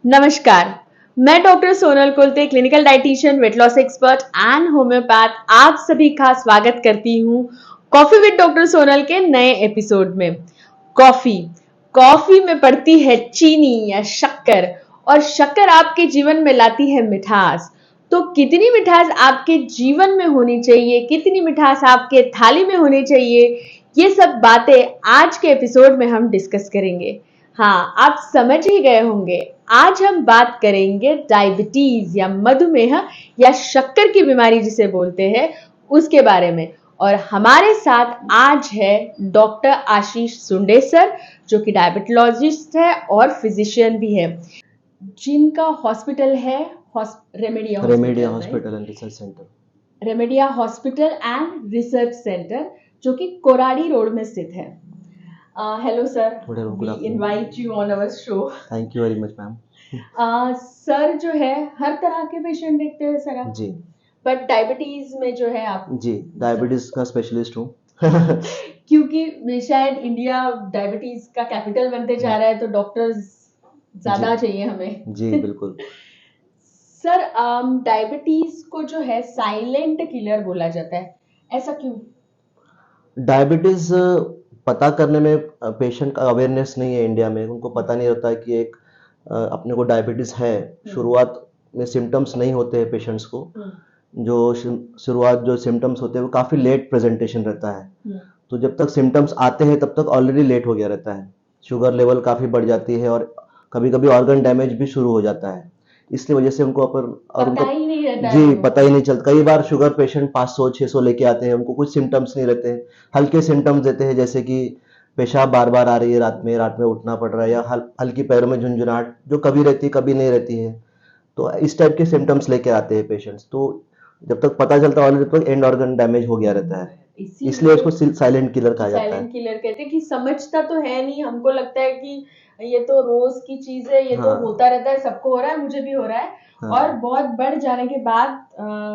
नमस्कार, मैं doctor Sonal Kulte, clinical dietitian, weight loss expert and homeopath आप सभी का स्वागत करती हूँ कॉफी विद डॉक्टर सोनल के नए एपिसोड में। कॉफी में पड़ती है चीनी या शक्कर और शक्कर आपके जीवन में लाती है मिठास। तो कितनी मिठास आपके जीवन में होनी चाहिए, कितनी मिठास आपके थाली में होनी चाहिए, ये सब बातें आज के एपिसोड में हम डिस्कस करेंगे। हाँ, आप समझ ही गए होंगे, आज हम बात करेंगे डायबिटीज या मधुमेह या शक्कर की बीमारी जिसे बोलते हैं उसके बारे में। और हमारे साथ आज है डॉक्टर आशीष सुंडे सर, जो कि डायबिटोलॉजिस्ट है और फिजिशियन भी है, जिनका हॉस्पिटल है Remedia hospital and research centre, Remedia hospital and research centre, जो कि कोराड़ी रोड में स्थित है। Hello sir, we invite you on our show. Thank you very much ma'am. Sir जो है हर तरह के पेशेंट देखते हैं सर आप? जी, बट डायबिटीज में जो है आप जी डायबिटीज का स्पेशलिस्ट हूँ। क्योंकि शायद इंडिया डायबिटीज का कैपिटल बनते जा रहा है, तो डॉक्टर्स ज्यादा चाहिए हमें। जी बिल्कुल। सर, डायबिटीज को जो है साइलेंट किलर बोला जाता है, ऐसा क्यों? डायबिटीज पता करने में पेशेंट का अवेयरनेस नहीं है इंडिया में, उनको पता नहीं होता कि एक अपने को डायबिटीज है। शुरुआत में सिम्टम्स नहीं होते हैं पेशेंट्स को, जो शुरुआत जो सिम्टम्स होते हैं वो काफ़ी लेट प्रेजेंटेशन रहता है। तो जब तक सिम्टम्स आते हैं तब तक ऑलरेडी लेट हो गया रहता है, शुगर लेवल काफ़ी बढ़ जाती है और कभी कभी ऑर्गन डैमेज भी शुरू हो जाता है। इसलिए वजह से उनको पता ही नहीं रहता जी पता ही नहीं चलता। कई बार शुगर पेशेंट 500-600 लेके आते हैं, उनको कुछ सिम्टम्स नहीं रहते हैं, हल्के सिम्टम्स देते हैं, जैसे कि पेशाब बार बार आ रही है, रात में उठना पड़ रहा है, या हल्की पैरों में झुंझुनाहट जो कभी रहती है कभी नहीं रहती है। तो इस टाइप के सिम्टम्स लेके आते हैं पेशेंट्स। तो जब तक पता चलता है तब तक एंड ऑर्गन डैमेज हो गया रहता है, इसलिए उसको साइलेंट किलर कहा जाता है। साइलेंट किलर कहते हैं कि समझता तो है नहीं, हमको लगता है कि ये तो रोज की चीज है, ये तो होता रहता है, सबको हो रहा है, मुझे भी हो रहा है। और बहुत बढ़ जाने के बाद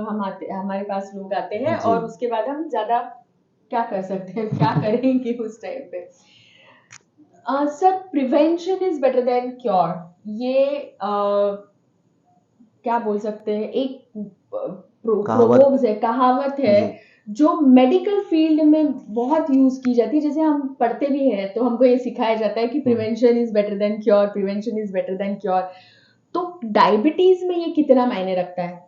हमारे पास लोग आते हैं और उसके बाद हम ज्यादा क्या कर सकते हैं, क्या करेंगे उस टाइम पे। Sir, prevention is better than cure, ये क्या बोल सकते हैं, एक कहावत है जो मेडिकल फील्ड में बहुत यूज की जाती है। जैसे हम पढ़ते भी हैं तो हमको ये सिखाया जाता है कि prevention is better than cure, prevention is better than cure. तो डायबिटीज में ये कितना मायने रखता है?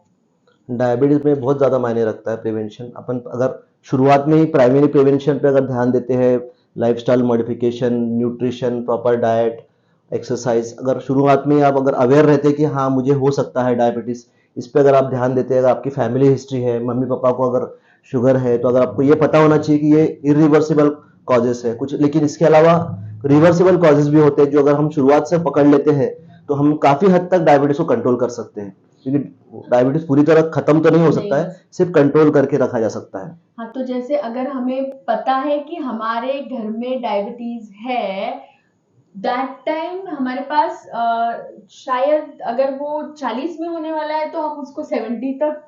डायबिटीज में बहुत ज्यादा मायने रखता है प्रिवेंशन। अपन अगर शुरुआत में ही प्राइमरी प्रिवेंशन पे अगर ध्यान देते हैं, lifestyle modification, nutrition, proper diet, exercise, अगर शुरुआत में आप अगर अवेयर रहते कि हाँ मुझे हो सकता है डायबिटीज, इस पे अगर आप ध्यान देते हैं, अगर आपकी फैमिली हिस्ट्री है, मम्मी पापा को अगर शुगर है, तो अगर आपको ये पता होना चाहिए कि ये इरिवर्सिबल कॉजेस है कुछ, लेकिन इसके अलावा रिवर्सिबल कॉजेस भी होते हैं जो अगर हम शुरुआत से पकड़ लेते हैं तो हम काफी हद तक डायबिटीज को कंट्रोल कर सकते हैं। क्योंकि डायबिटीज पूरी तरह खत्म तो नहीं हो सकता है, सिर्फ कंट्रोल करके रखा जा सकता है। हाँ, तो जैसे अगर हमें पता है कि हमारे घर में डायबिटीज है, दैट टाइम हमारे पास शायद अगर वो 40 में होने वाला है तो हम उसको 70 तक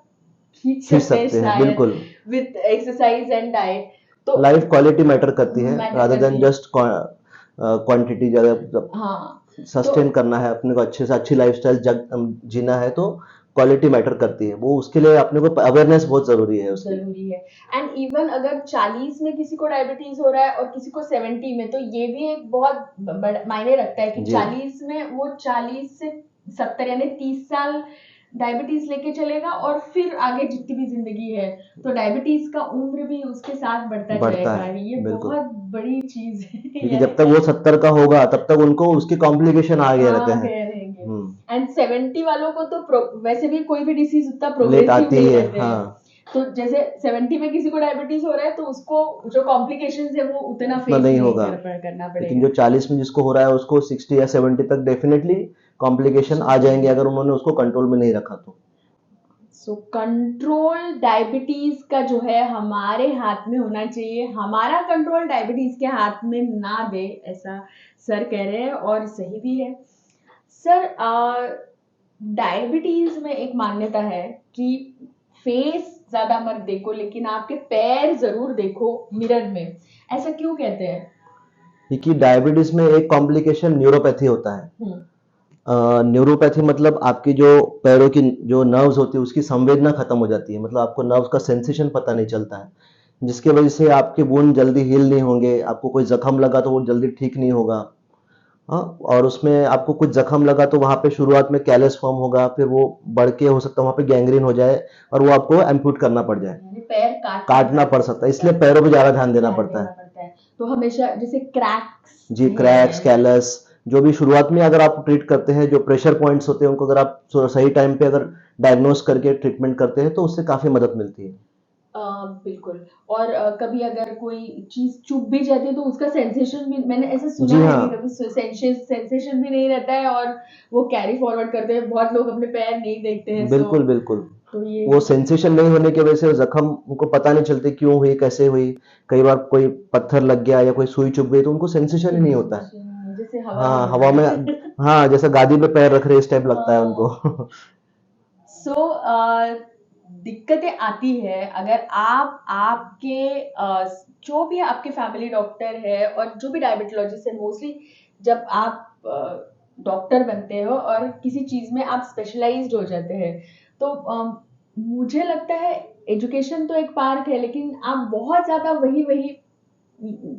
खींच सकते हैं बिल्कुल, विद एक्सरसाइज एंड डाइट। तो लाइफ क्वालिटी मैटर करती है रादर देन जस्ट क्वांटिटी। हाँ, सस्टेन करना है अपने को, अच्छे से अच्छी लाइफस्टाइल जीना है तो क्वालिटी मैटर करती है, वो उसके लिए अपने को अवेयरनेस बहुत जरूरी है जरूरी है। एंड इवन अगर 40 में किसी को डायबिटीज हो रहा है और किसी को 70 में, तो ये भी एक बहुत मायने रखता है कि 40 में वो 40 से 70 यानी 30 साल डायबिटीज लेके चलेगा और फिर आगे जितनी भी जिंदगी है तो डायबिटीज का उम्र भी उसके साथ बढ़ता जाएगा। ये बहुत बड़ी चीज है, क्योंकि जब तक वो 70 का होगा तब तक उनको उसके कॉम्प्लिकेशन आ गए रहते हैं। एंड 70 वालों को तो वैसे भी कोई भी डिसीज उतना प्रोग्रेसिव नहीं रहते हैं। तो जैसे 70 में किसी को डायबिटीज हो रहा है तो उसको जो कॉम्प्लिकेशंस है वो उतना फेस नहीं होगा, करना पड़ेगा। लेकिन जो 40 में जिसको हो रहा है उसको 60 या 70 तक डेफिनेटली कॉम्प्लिकेशन आ जाएंगे अगर उन्होंने उसको कंट्रोल में नहीं रखा तो। सो कंट्रोल डायबिटीज का जो है हमारे हाथ में होना चाहिए, हमारा कंट्रोल डायबिटीज के हाथ में ना दे, ऐसा सर कह रहे हैं और सही भी है। सर, डायबिटीज में एक मान्यता है कि फेस ज्यादा मत देखो लेकिन आपके पैर जरूर देखो मिरर में, ऐसा क्यों कहते हैं? क्योंकि डायबिटीज में एक कॉम्प्लिकेशन न्यूरोपैथी होता है। न्यूरोपैथी मतलब आपकी जो पैरों की जो नर्व्स होती है उसकी संवेदना खत्म हो जाती है, मतलब आपको नर्व्स का सेंसेशन पता नहीं चलता है, जिसकी वजह से आपके वुंड जल्दी हील नहीं होंगे, आपको कोई जख्म लगा तो वो जल्दी ठीक नहीं होगा। हाँ, और उसमें आपको कुछ जख्म लगा तो वहां पे शुरुआत में कैलस फॉर्म होगा, फिर वो बढ़ के हो सकता है वहां पे गैंग्रीन हो जाए और वो आपको एम्प्यूट करना पड़ जाए, यानी पैर काटना पड़ सकता है, इसलिए पैरों पे ज्यादा ध्यान देना ध्यान पड़ता देना है। पड़ता है। तो हमेशा जैसे क्रैक्स जी, क्रैक्स, है, कैलस, जो भी शुरुआत में अगर आप ट्रीट करते हैं, जो प्रेशर पॉइंट्स होते हैं उनको अगर आप सही टाइम पे अगर डायग्नोस करके ट्रीटमेंट करते हैं तो उससे काफी मदद मिलती है। अ, बिल्कुल। और कभी अगर कोई चीज चुभ भी जाती है तो उसका सेंसेशन भी मैंने ऐसा सुना जी है हाँ, कि कभी सेंसेशन भी नहीं रहता है और वो कैरी फॉरवर्ड करते हैं, बहुत लोग अपने पैर नहीं देखते हैं। सो बिल्कुल बिल्कुल। तो ये वो सेंसेशन नहीं होने की वजह से जख्म उनको पता नहीं चलती क्यों हुई, कैसे हुई। कई बार कोई पत्थर लग गया या कोई सुई चुभ गई तो उनको सेंसेशन ही नहीं होता है। सेंसेशन जैसे हवा में हाँ, हो हवा में, रहा है। हाँ, जैसे गादी पे पैर रख रहे इस टाइप लगता है हाँ। उनको। सो दिक्कतें आती है अगर आप आपके जो भी आपके फैमिली डॉक्टर है और जो भी डायबिटोलॉजिस्ट है, मोस्टली जब आप डॉक्टर बनते हो और किसी चीज में आप स्पेशलाइज्ड हो जाते हैं तो मुझे लगता है एजुकेशन तो एक पार्ट है, लेकिन आप बहुत ज्यादा वही वही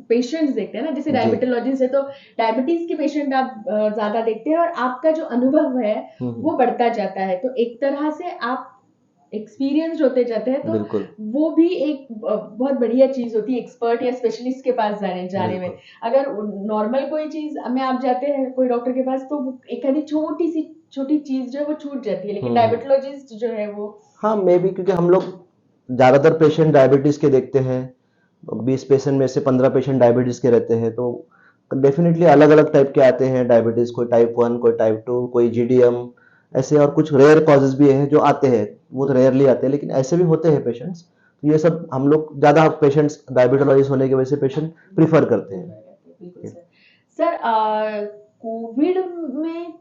पेशेंट्स देखते हैं ना, जैसे जी। डायबिटोलॉजिस्ट है तो डायबिटीज के पेशेंट आप ज्यादा देखते हैं और आपका जो अनुभव है वो बढ़ता जाता है, तो एक तरह से आप एक्सपीरियंस्ड होते जाते हैं, तो बिल्कुल वो भी एक बहुत बढ़िया चीज होती है एक्सपर्ट या स्पेशलिस्ट के पास जाने में। बिल्कुल। अगर नॉर्मल कोई चीज में आप जाते हैं कोई डॉक्टर के पास तो एक आधी छोटी चीज जो है वो छूट जाती है, लेकिन हम्म। डायबिटोलॉजिस्ट जो है वो हाँ, मे बी क्योंकि हम लोग ज्यादातर पेशेंट डायबिटीज के देखते हैं, 20 पेशेंट में से 15 पेशेंट डायबिटीज के रहते हैं, तो डेफिनेटली अलग अलग टाइप के आते हैं डायबिटीज, कोई टाइप 1, कोई टाइप 2, कोई जीडीएम, ऐसे और कुछ रेयर कॉजेज भी हैं जो आते हैं, वो तो रेयरली आते हैं लेकिन ऐसे भी होते हैं पेशेंट्स। तो ये सब हम लोग ज्यादा पेशेंट्स डायबिटोलॉजिस्ट होने की वजह से पेशेंट प्रीफर करते बिल्कुल हैं। सर। सर कोविड में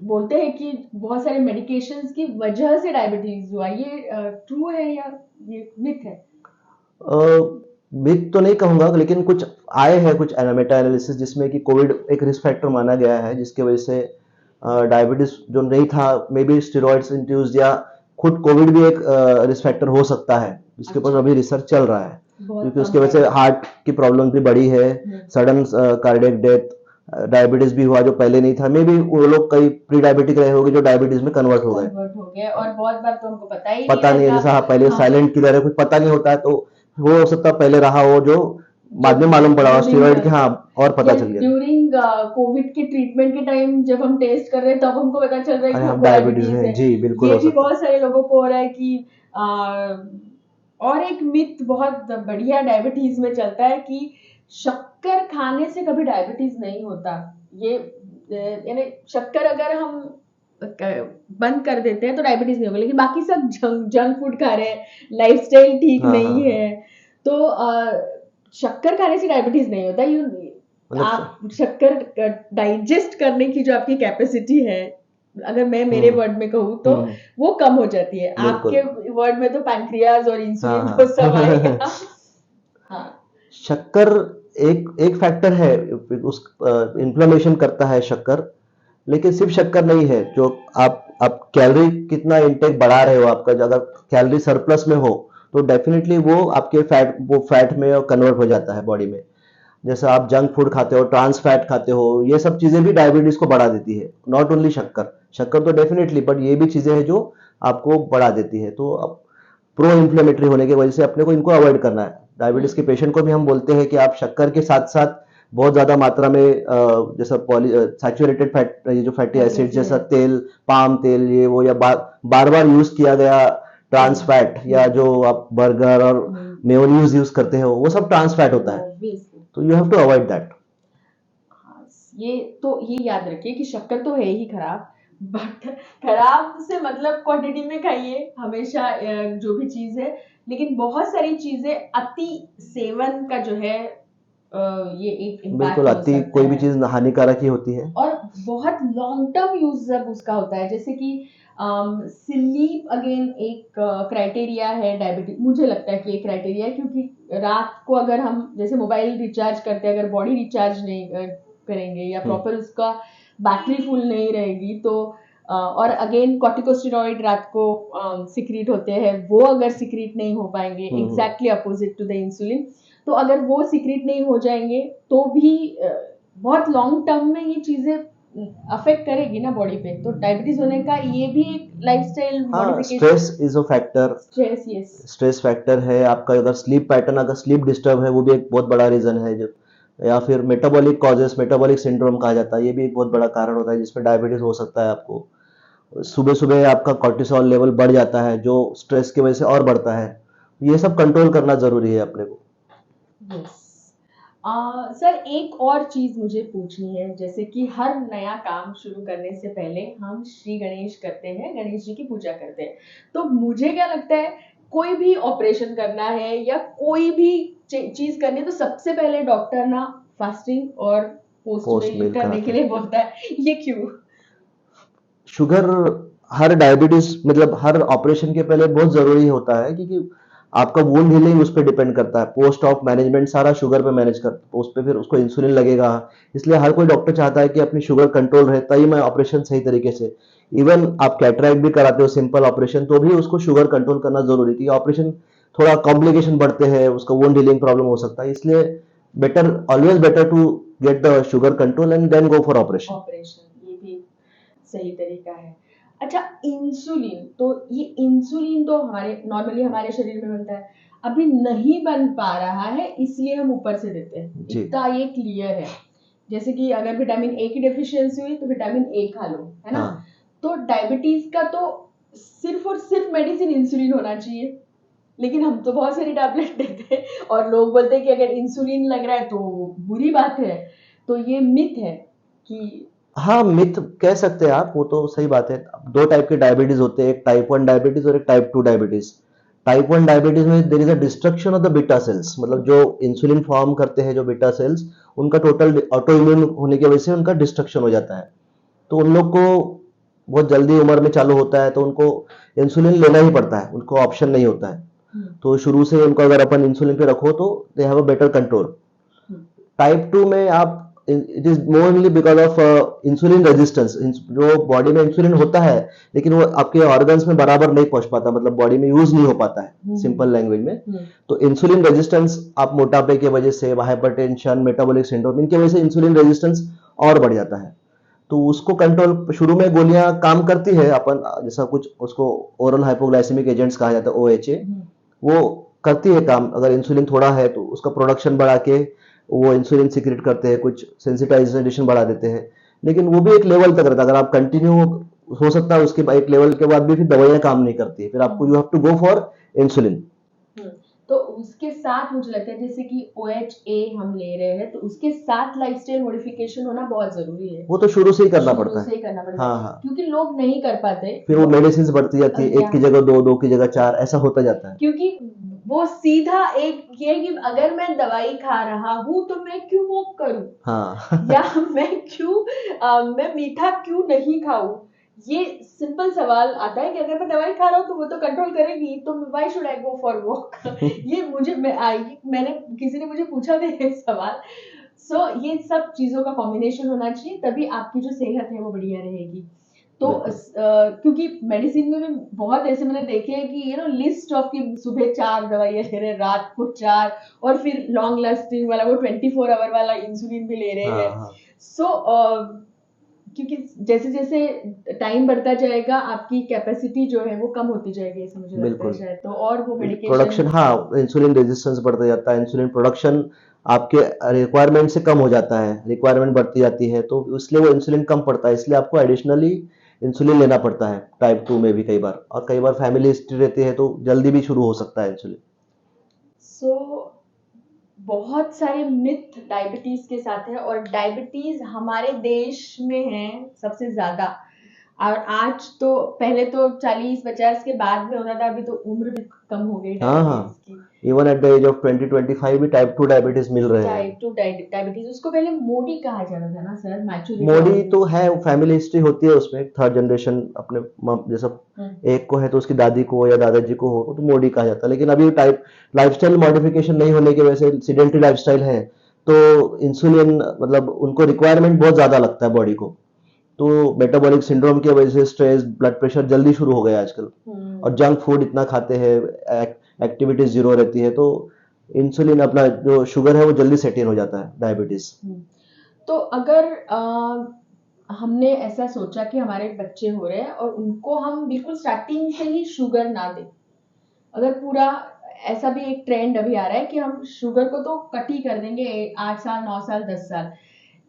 बोलते हैं कि बहुत सारे मेडिकेशंस की वजह से डायबिटीज हुआ, ये ट्रू है या ये मिथ है? मिथ तो नहीं कहूंगा लेकिन कुछ आए हैं कुछ मेटा एनालिसिस जिसमें कि कोविड एक रिस्क फैक्टर माना गया है, जिसकी वजह से डायबिटीज जो नहीं था, मे बी स्टेरॉइड्स इंड्यूस्ड या खुद कोविड भी एक रिस्क फैक्टर हो सकता है, जिसके ऊपर अच्छा, अभी रिसर्च चल रहा है, बहुत क्योंकि कम उसकी वजह से है। हार्ट की प्रॉब्लम भी बढ़ी है, सडन कार्डियक डेथ, डायबिटीज भी हुआ जो पहले नहीं था, मे बी वो लोग कई प्री डायबिटिक रहे होंगे जो डायबिटीज में कन्वर्ट हो गए। कन्वर्ट हो गए और बहुत बार तो हमको पता ही नहीं पता नहीं है, रहता। जैसा हाँ, पहले हाँ, साइलेंट किलर है, कुछ पता नहीं होता है, तो वो हो सकता है पहले रहा हो जो बाद में मालूम पड़ा हो ड्यूरिंग स्टेरॉइड के, हाँ, और पता चल गया। ड्यूरिंग कोविड के ट्रीटमेंट के टाइम जब हम टेस्ट कर रहे हैं तब हमको पता चल रहा है कि अरे हम हमको डायबिटीज डायबिटीज है है। जी, बिल्कुल ये हो भी सकता बहुत सारे लोगों को हो रहा है कि और एक मिथ बहुत बढ़िया डायबिटीज में चलता है कि शक्कर खाने से कभी डायबिटीज नहीं होता। ये यानी शक्कर अगर हम बंद कर देते हैं तो डायबिटीज नहीं होगा, लेकिन बाकी सब जंक फूड खा रहे हैं, लाइफस्टाइल ठीक है। हाँ हाँ नहीं हाँ, है, तो शक्कर खाने से डायबिटीज नहीं होता। यू मतलब आप शक्कर डाइजेस्ट करने की जो आपकी कैपेसिटी है, अगर मैं मेरे हम्म वर्ड में कहूँ तो हम्म, वो कम हो जाती है। बिल्कुल। आपके वर्ड में तो पैंक्रियाज और हाँ इंसुलिन वो सब हाँ। आएगा। हाँ, शक्कर एक एक फैक्टर है, उस इन्फ्लेमेशन करता है शक्कर, लेकिन सिर्फ शक्कर नहीं है, जो आप कैलोरी कितना इंटेक बढ़ा रहे हो, आपका अगर कैलोरी सरप्लस में हो तो डेफिनेटली वो आपके फैट में कन्वर्ट हो जाता है बॉडी में। जैसे आप जंक फूड खाते हो, ट्रांस फैट खाते हो, ये सब चीजें भी डायबिटीज को बढ़ा देती है, नॉट ओनली शक्कर, शक्कर तो डेफिनेटली, बट ये भी चीजें हैं जो आपको बढ़ा देती है। तो अब प्रो इन्फ्लेमेटरी होने की वजह से अपने को इनको अवॉइड करना है। डायबिटीज के पेशेंट को भी हम बोलते हैं कि आप शक्कर के साथ साथ बहुत ज्यादा मात्रा में जैसा सैचुरेटेड फैट, ये जो फैटी एसिड जैसा तेल, पाम तेल, ये वो, या बार बार यूज किया गया ट्रांस फैट, या जो आप बर्गर और मेयोनीज यूज करते हो, वो सब ट्रांस फैट होता है, ऑब्वियसली। तो you have to avoid that. हाँ, ये याद रखिए कि शक्कर तो है ही खराब, बट खराब से मतलब क्वांटिटी में खाइए हमेशा जो भी चीज है, लेकिन बहुत सारी चीजें अति सेवन का जो है ये एक इम्पैक्ट बिल्कुल, हो अति सकता कोई भी है चीज हानिकारक ही होती है। और बहुत लॉन्ग टर्म यूज जब उसका होता है, जैसे कि स्लीप अगेन एक क्राइटेरिया है डायबिटीज, मुझे लगता है कि एक क्राइटेरिया है, क्योंकि रात को अगर हम जैसे मोबाइल रिचार्ज करते हैं, अगर बॉडी रिचार्ज नहीं करेंगे या प्रॉपर उसका बैटरी फुल नहीं रहेगी तो और अगेन कॉर्टिकोस्टेरॉइड रात को सिक्रीट होते हैं, वो अगर सिक्रीट नहीं हो पाएंगे, exactly opposite to the insulin, तो अगर वो सिक्रीट नहीं हो जाएंगे तो भी बहुत लॉन्ग टर्म में ये चीजें अफेक्ट करेगी ना बॉडी पे। तो डायबिटीज होने का ये भी एक लाइफस्टाइल हाँ, modification. Stress is a factor, stress, yes. Stress factor है आपका। अगर स्लीप पैटर्न, अगर स्लीप डिस्टर्ब है, वो भी एक बहुत बड़ा रीजन है। जो या फिर मेटाबॉलिक कॉजेस, मेटाबॉलिक सिंड्रोम कहा जाता है, ये भी एक बहुत बड़ा कारण होता है जिसमें डायबिटीज हो सकता है आपको। सुबह सुबह आपका कॉर्टिसोल लेवल बढ़ जाता है जो स्ट्रेस की वजह से और बढ़ता है। ये सब कंट्रोल करना जरूरी है अपने को। यस। सर एक और चीज मुझे पूछनी है, जैसे कि हर नया काम शुरू करने से पहले हम श्री गणेश करते हैं, गणेश जी की पूजा करते हैं। तो मुझे क्या लगता है, कोई भी ऑपरेशन करना है या कोई भी चीज करनी है तो सबसे पहले डॉक्टर ना फास्टिंग और पोस्ट पोस्ट मील मील करने कराते के लिए बोलता है, ये क्यों? शुगर, हर डायबिटीज मतलब हर ऑपरेशन के पहले बहुत जरूरी होता है, क्योंकि आपका वुंड हीलिंग उस पर डिपेंड करता है। पोस्ट ऑफ मैनेजमेंट सारा शुगर पे मैनेज कर, उस पे फिर उसको इंसुलिन लगेगा। इसलिए हर कोई डॉक्टर चाहता है कि अपनी शुगर कंट्रोल रहे, तभी मैं ऑपरेशन सही तरीके से। इवन आप कैटरैक्ट भी कराते हो सिंपल ऑपरेशन, तो भी उसको शुगर कंट्रोल करना जरूरी है, क्योंकि ऑपरेशन थोड़ा कॉम्प्लिकेशन बढ़ते हैं, उसका वुंड हीलिंग प्रॉब्लम हो सकता है। इसलिए better, always better to get the sugar control and then go for operation. Operation, ये भी सही तरीका है। अच्छा, इंसुलिन, तो ये इंसुलिन तो हमारे नॉर्मली हमारे शरीर में बनता है, अभी नहीं बन पा रहा है इसलिए हम ऊपर से देते हैं, जी। इतना ये क्लियर है। जैसे कि अगर विटामिन ए की डेफिशिएंसी हुई तो विटामिन ए खा लो, है ना? हाँ। तो डायबिटीज का तो सिर्फ और सिर्फ मेडिसिन इंसुलिन होना चाहिए, लेकिन हम तो बहुत सारी टैबलेट देते हैं और लोग बोलते हैं कि अगर इंसुलिन लग रहा है तो बुरी बात है। तो ये मिथ है कि हाँ, मिथ कह सकते हैं आप, वो तो सही बात है। दो टाइप के डायबिटीज होते हैं, एक टाइप 1 डायबिटीज और एक टाइप 2 डायबिटीज। टाइप 1 डायबिटीज में there is a destruction of the beta cells, मतलब जो इंसुलिन फॉर्म करते हैं जो बीटा सेल्स, उनका टोटल ऑटो इम्यून होने की वजह से उनका डिस्ट्रक्शन हो जाता है। तो उन लोग को बहुत जल्दी उम्र में चालू होता है, तो उनको इंसुलिन लेना ही पड़ता है, उनको ऑप्शन नहीं होता है। तो शुरू से उनको अगर अपन इंसुलिन पे रखो तो they have a better control. Type 2 में आप, it is morally because of insulin resistance. जो बॉडी में इंसुलिन होता है लेकिन वो आपके ऑर्गन्स में बराबर नहीं पहुंच पाता, मतलब बॉडी में यूज नहीं हो पाता है, सिंपल लैंग्वेज में। तो इंसुलिन रेजिस्टेंस आप मोटापे की वजह से, हाइपरटेंशन, मेटाबॉलिक सिंड्रोम, इनकी वजह से इंसुलिन रेजिस्टेंस और बढ़ जाता है। तो उसको कंट्रोल, शुरू में गोलियां काम करती है, अपन जैसा कुछ उसको ओरल हाइपोग्लाइसेमिक एजेंट्स कहा जाता है, OHA, वो करती है काम। अगर इंसुलिन थोड़ा है तो उसका प्रोडक्शन बढ़ा के वो इंसुलिन सिक्रेट करते हैं, कुछ सेंसिटाइजेशन बढ़ा देते हैं, लेकिन वो भी एक लेवल तक रहता है। अगर आप कंटिन्यू, हो सकता है उसके एक लेवल के बाद भी फिर दवाइयां काम नहीं करती है, फिर आपको you have to go for insulin. तो उसके साथ मुझे लगता है जैसे कि OHA हम ले रहे हैं तो उसके साथ लाइफस्टाइल मॉडिफिकेशन होना बहुत जरूरी है। वो तो शुरू से ही करना शुरू पड़ता से है। ही करना पड़ता हाँ है, हाँ। क्योंकि लोग नहीं कर पाते। फिर वो मेडिसिन बढ़ती जाती है, एक की जगह दो, दो की जगह चार, ऐसा होता जाता है। क्योंकि वो सीधा एक ये कि अगर मैं दवाई खा रहा हूँ तो मैं क्यों वॉक करूं, हाँ या मैं क्यों मैं मीठा क्यों नहीं खाऊं। ये सिंपल सवाल आता है कि अगर मैं दवाई खा रहा हूँ तो वो तो कंट्रोल करेगी, तो why should I go for walk. ये मुझे मैंने किसी ने मुझे पूछा था ये सवाल। सो ये सब चीजों का कॉम्बिनेशन होना चाहिए, तभी आपकी जो सेहत है वो बढ़िया रहेगी। तो क्योंकि मेडिसिन में भी बहुत ऐसे मैंने देखे हैं कि लिस्ट ऑफ की सुबह 4 दवाइयां ले रहे हैं, रात को 4, और फिर लॉन्ग लास्टिंग वाला वो 24 आवर वाला इंसुलिन भी ले रहे हैं। सो क्योंकि जैसे जैसे टाइम बढ़ता जाएगा आपकी कैपेसिटी जो है वो कम होती जाएगी, ऐसा मुझे लगता है शायद। तो और वो मेडिकेशन प्रोडक्शन, हाँ, इंसुलिन रेजिस्टेंस बढ़ता जाता है, इंसुलिन प्रोडक्शन आपके रिक्वायरमेंट से कम हो जाता है, रिक्वायरमेंट बढ़ती जाती है, तो इसलिए वो इंसुलिन कम पड़ता है। इसलिए आपको एडिशनली इंसुलिन लेना पड़ता है टाइप 2 में भी कई बार, और कई बार फैमिली हिस्ट्री रहती है तो जल्दी भी शुरू हो सकता है इंसुलिन। सो बहुत सारे मिथ डायबिटीज के साथ है, और डायबिटीज हमारे देश में है सबसे ज्यादा। और आज तो पहले तो 40-50 के बाद में होता था, अभी तो उम्र भी कम हो गई हाँ डायबिटीज की। Even at the age of 20-25 भी टाइप 2 डायबिटीज मिल रहे हैं। टाइप 2 डायबिटीज, उसको पहले मोडी कहा जाता था ना सर, मैच्योरिटी। मोडी तो है, फैमिली हिस्ट्री होती है उसमें, थर्ड जनरेशन अपने जैसा एक को है तो उसकी दादी को या दादाजी को हो तो मोडी कहा जाता है। लेकिन अभी टाइप लाइफस्टाइल मॉडिफिकेशन नहीं होने की वजह से, सीडेंटरी लाइफस्टाइल है, तो इंसुलिन मतलब उनको रिक्वायरमेंट बहुत ज्यादा लगता है बॉडी को, तो मेटाबॉलिक सिंड्रोम की वजह से स्ट्रेस, ब्लड प्रेशर जल्दी शुरू हो गया आजकल। और जंक फूड इतना खाते हैं, एक्टिविटी जीरो रहती है, तो इंसुलिन अपना जो शुगर है वो जल्दी सेट इन हो जाता है, डायबिटीज। तो अगर हमने ऐसा सोचा कि हमारे बच्चे हो रहे हैं और उनको हम बिल्कुल स्टार्टिंग से ही शुगर ना दें, अगर पूरा ऐसा भी एक ट्रेंड अभी आ रहा है कि हम शुगर को तो कट ही कर देंगे 8 साल 9 साल 10 साल,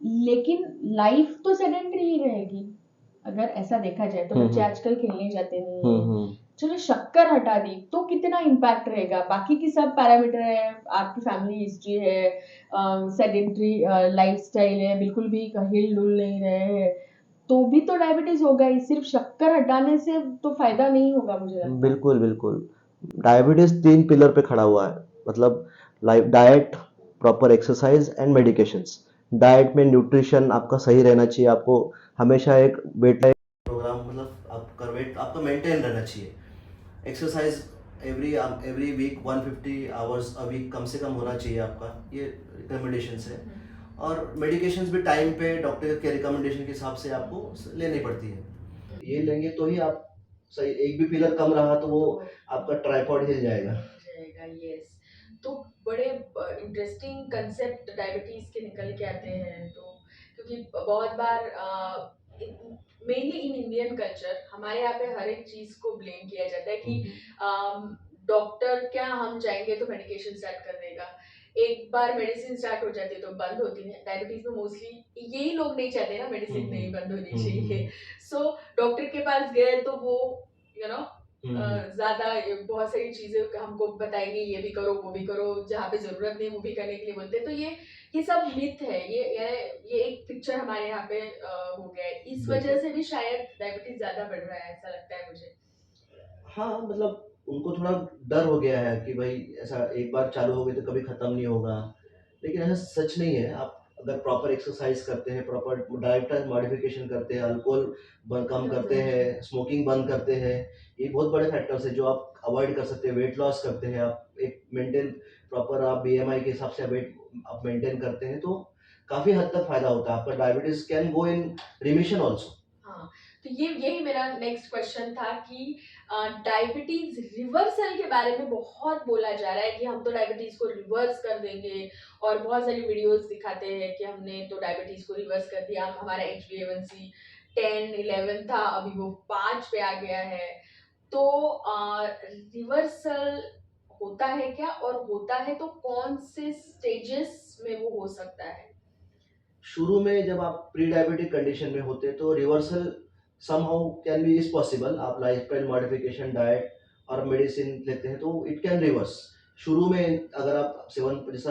लेकिन लाइफ तो सेडेंटरी ही रहेगी अगर ऐसा देखा जाए तो। बच्चे आजकल खेलने जाते नहीं हैं, चलो शक्कर हटा दी तो कितना इम्पैक्ट रहेगा, बाकी की सब पैरामीटर है, आपकी फैमिली हिस्ट्री है, सेडेंटरी लाइफस्टाइल है, बिल्कुल भी हिल डुल नहीं रहे हैं, तो भी तो डायबिटीज होगा ही। सिर्फ शक्कर हटाने से तो फायदा नहीं होगा मुझे लगता है। बिल्कुल बिल्कुल। डायबिटीज 3 पिलर पे खड़ा हुआ है, मतलब life, diet, proper exercise and medications. Diet में न्यूट्रिशन आपका सही रहना चाहिए, आपको हमेशा एक वेट प्रोग्राम, मतलब आपका वेट आपका मेंटेन रहना चाहिए। Exercise every week 150 hours a week कम से कम होना चाहिए आपका, ये रिकमेंडेशंस है। और मेडिकेशंस भी टाइम पे डॉक्टर के रिकमेंडेशन के हिसाब से आपको लेनी पड़ती है। ये लेंगे तो ही आप सही, एक भी पिलर कम रहा तो वो आपका ट्राइपॉड हिल जाएगा। यस, तो बड़े इंटरेस्टिंग कंसेप्ट डायबिटीज के निकल के आते हैं। तो क्योंकि बहुत बार मेनली इन इंडियन कल्चर हमारे यहाँ पे हर एक चीज को ब्लेम किया जाता है कि डॉक्टर क्या हम जाएंगे तो मेडिकेशन स्टार्ट कर देगा, एक बार मेडिसिन स्टार्ट हो जाती है तो बंद होती है। डायबिटीज में मोस्टली यही लोग नहीं चाहते ना मेडिसिन नहीं बंद होनी चाहिए। सो डॉक्टर के पास गए तो वो यू नो ज्यादा बहुत सारी चीजें हमको बताएंगे, ये भी करो वो भी करो, जहाँ पे जरूरत नहीं वो भी करने के लिए बोलते हैं। तो ये सब मिथ है, ये एक पिक्चर हमारे यहाँ पे हो गया है, इस वजह से भी शायद डायबिटीज ज्यादा बढ़ रहा है, ऐसा लगता है मुझे। हाँ, मतलब उनको थोड़ा डर हो गया है कि भाई ऐसा एक बार चालू हो गई तो कभी खत्म नहीं होगा, लेकिन ऐसा सच नहीं है। आप अगर प्रॉपर एक्सरसाइज करते हैं, प्रॉपर डाइट मॉडिफिकेशन करते हैं, अल्कोहल कम करते हैं, स्मोकिंग बंद करते हैं, ये बहुत बड़े फैक्टर्स है जो आप अवॉइड कर सकते हैं। वेट लॉस करते हैं, आप एक मेंटेन प्रॉपर आप बीएमआई के हिसाब से वेट आप मेंटेन करते हैं, तो काफी हद तक फायदा होता है। आपका diabetes can go in remission also. हाँ, तो यही मेरा नेक्स्ट क्वेश्चन था कि डायबिटीज रिवर्सल के बारे में बहुत बोला जा रहा है कि हम तो डायबिटीज को रिवर्स कर देंगे, और बहुत सारी वीडियोस दिखाते हैं कि हमने तो डायबिटीज को रिवर्स कर दिया, हमारा HbA1c 10-11 था, अभी वो 5 पे आ गया है। तो रिवर्सल होता है क्या, और होता है तो कौन से स्टेजेस में वो हो सकता है? शुरू में जब आप प्री डायबिटिक कंडीशन में होते हैं तो reversal somehow can be is possible. आप लाइफस्टाइल मॉडिफिकेशन, डाइट और मेडिसिन लेते हैं तो इट कैन रिवर्स। शुरू में अगर आप 7 जैसा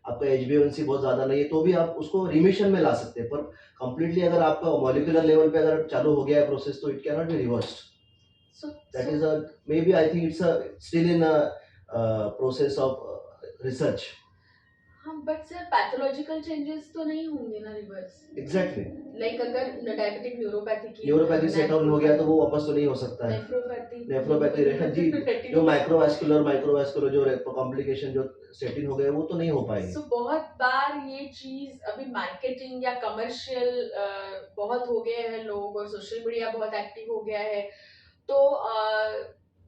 आपका HbA1c बहुत ज़्यादा नहीं है तो भी आप उसको रिमिशन में ला सकते हैं, पर कंप्लीटली अगर आपका मॉलिक्यूलर लेवल पे अगर चालू हो गया है प्रोसेस तो it can not be reversed. That is a maybe I think it's still in process of research. हाँ, बट सर पैथोलॉजिकल चेंजेस तो नहीं होंगे ना रिवर्स? एग्जैक्टली। लाइक अगर डायबिटिक न्यूरोपैथी सेट डाउन हो गया तो वो वापस तो नहीं हो सकता है। नेफ्रोपैथी जी, जो माइक्रोवास्कुलर जो कॉम्प्लिकेशन जो सेट इन हो गए वो तो नहीं हो पाएंगे। सो बहुत बार ये चीज अभी मार्केटिंग या कमर्शियल बहुत हो गए हैं लोग, और सोशल मीडिया बहुत एक्टिव हो गया है, तो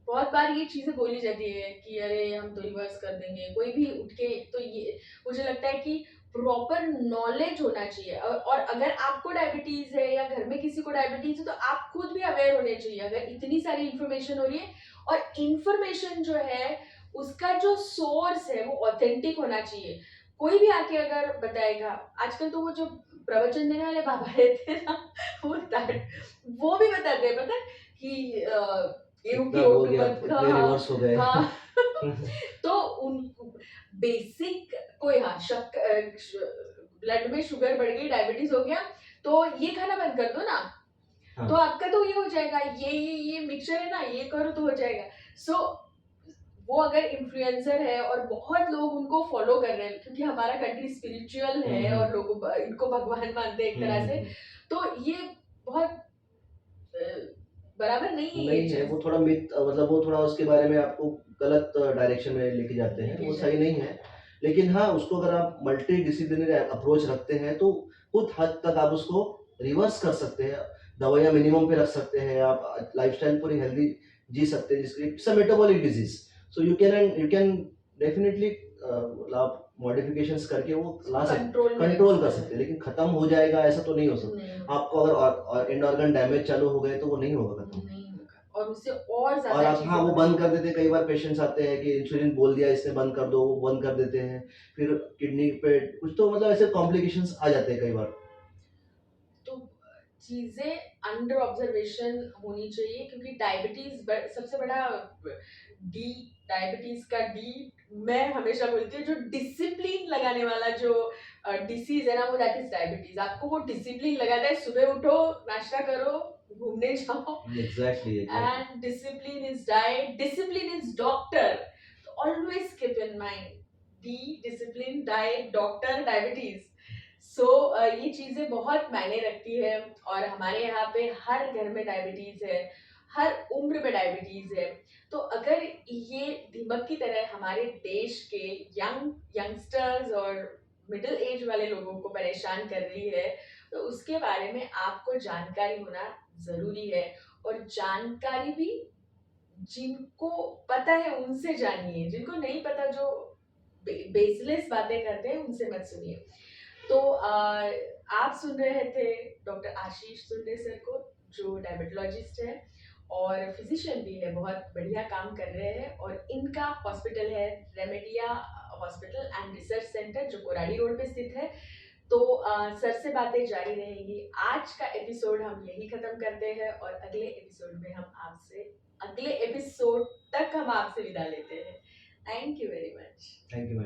बहुत बार ये चीजें बोली जाती है कि अरे हम तो रिवर्स कर देंगे, कोई भी उठ के, तो ये मुझे लगता है कि प्रॉपर नॉलेज होना चाहिए। और अगर आपको डायबिटीज है या घर में किसी को डायबिटीज है तो आप खुद भी अवेयर होने चाहिए। अगर इतनी सारी इंफॉर्मेशन हो रही है, और इंफॉर्मेशन जो है उसका जो सोर्स है वो ऑथेंटिक होना चाहिए। कोई भी आके अगर बताएगा, आजकल तो वो जो प्रवचन देने वाले बाबा रहते हैं ना, वो भी बताते हैं, पता है कि रिवर्स हो गए। हाँ तो उन बेसिक कोई, हाँ ब्लड में शुगर बढ़ गई, डायबिटीज हो गया, तो ये खाना बंद कर दो ना, हाँ। तो आपका तो ये हो जाएगा, ये मिक्सचर है ना, ये करो तो हो जाएगा। सो वो अगर इन्फ्लुएंसर है और बहुत लोग उनको फॉलो कर रहे हैं, क्योंकि हमारा कंट्री स्पिरिचुअल है और लोग इनको भगवान मानते हैं एक तरह से, तो ये बहुत बराबर नहीं है। वो थोड़ा मिथ, मतलब वो थोड़ा उसके बारे में आपको गलत डायरेक्शन में लेके जाते हैं, वो सही नहीं है। लेकिन हाँ, उसको अगर आप मल्टी डिसिप्लिनरी अप्रोच रखते हैं तो कुछ हद तक आप उसको रिवर्स कर सकते हैं, दवाइयाँ मिनिमम पे रख सकते हैं, आप लाइफस्टाइल पूरी हेल्दी जी सकते हैं, जिसके it's a metabolic disease, so you can definitely मतलब आप मॉडिफिकेशंस करके वो ला सकते, कंट्रोल में कंट्रोल कर रख सकते हैं, लेकिन खत्म हो जाएगा ऐसा तो नहीं हो सकता। नहीं होगा, आपको अगर एंड ऑर्गन डैमेज चालू हो गए तो वो नहीं होगा खत्म। नहीं होगा, और उससे और और ज्यादा आप, चीजें हाँ, वो बढ़ बंद कर देते हैं, कई बार पेशेंट्स आते हैं कि इंसुलिन बोल दिया इसने बंद कर दो, वो बंद कर देते हैं, फिर किडनी पे कुछ तो मतलब ऐसे कॉम्प्लिकेशंस आ जाते हैं कई बार। तो चीजें अंडर ऑब्जर्वेशन होनी चाहिए, क्योंकि डायबिटीज सबसे बड़ा डी, डायबिटीज का डी, मैं हमेशा बोलती हूँ जो डिसिप्लिन लगाने वाला जो डिसीज है ना, वो दैट इज डायबिटीज। आपको वो डिसिप्लिन लगाता है, सुबह उठो, नाश्ता करो, घूमने जाओ, exactly exactly. and discipline is diet, discipline is doctor. So always keep in mind D, discipline, diet, doctor, diabetes. So ये चीजें बहुत मायने रखती है, और हमारे यहाँ पे हर घर में डायबिटीज है, हर उम्र में डायबिटीज है। तो अगर ये दीमक की तरह हमारे देश के यंगस्टर्स और मिडिल एज वाले लोगों को परेशान कर रही है, तो उसके बारे में आपको जानकारी होना जरूरी है। और जानकारी भी जिनको पता है उनसे जानिए, जिनको नहीं पता, जो बेसलेस बातें करते हैं उनसे मत सुनिए। तो आप सुन रहे थे डॉक्टर आशीष सुंदे सर को, जो डायबिटोलॉजिस्ट है और फिजिशियन भी है, बहुत बढ़िया काम कर रहे हैं। और इनका हॉस्पिटल है Remedia hospital and research centre, जो कोराडी रोड पे स्थित है। तो सर से बातें जारी रहेंगी। आज का एपिसोड हम यही खत्म करते हैं, और अगले एपिसोड में हम आपसे, अगले एपिसोड तक हम आपसे विदा लेते हैं। Thank you very much. Thank you ma'am.